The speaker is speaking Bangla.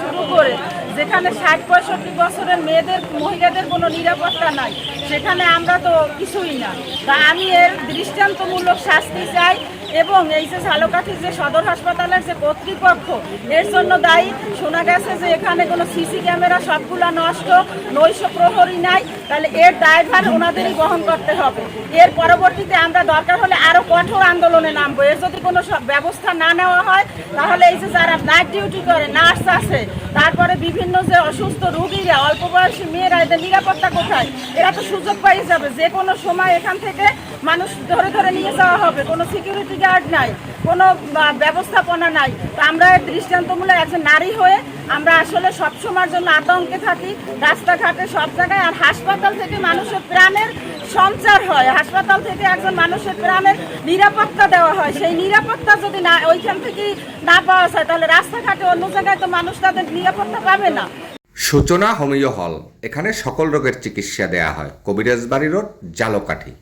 শুরু করে যেখানে 60-65 বছরের মেয়েদের মহিলাদের কোনো নিরাপত্তা নাই, সেখানে আমরা তো কিছুই না। তা আমি এর দৃষ্টান্তমূলক শাস্তি চাই এবং এই যে ঝালকাঠির যে সদর হাসপাতালের যে কর্তৃপক্ষ এর জন্য দায়ী। শোনা গেছে যে এখানে কোনো সিসি ক্যামেরা সবগুলা নষ্ট, নৈশ প্রহরী নাই, তাহলে এর দায়ভার ওনাদেরই বহন করতে হবে। এর পরবর্তীতে আমরা দরকার হলে আরও কঠোর আন্দোলনে নামবো। এর যদি কোনো ব্যবস্থা না নেওয়া হয় তাহলে এই যে যারা নাইট ডিউটি করে, নার্স আছে, তারপরে বিভিন্ন যে অসুস্থ রোগীরা, অল্প বয়সী মেয়েরা, এদের নিরাপত্তা কোথায়? এরা তো সুযোগ পাই যাবে, যে কোনো সময় এখান থেকে মানুষ ধরে ধরে নিয়ে যাওয়া হবে। কোনো সিকিউরিটি গার্ড নাই, কোনো ব্যবস্থাপনা নাই। তো আমরা এর দৃষ্টান্তমূলক একজন নারী হয়ে আমরা আসলে সবসময়ের জন্য আতঙ্কে থাকি, রাস্তাঘাটে সব জায়গায়। আর হাসপাতাল থেকে মানুষের প্রাণের সঞ্চার হয়, হাসপাতাল থেকে একজন মানুষের প্রাণের নিরাপত্তা দেওয়া হয়। সেই নিরাপত্তা যদি না ওইখান থেকে না পাওয়া যায় তাহলে রাস্তাঘাটে অন্য জায়গায় তো মানুষ তাদের নিরাপত্তা পাবে না। সূচনা হোমিও হল, এখানে সকল রোগের চিকিৎসা দেয়া হয়। কবিরাজবাড়ি রোড, ঝালকাঠি।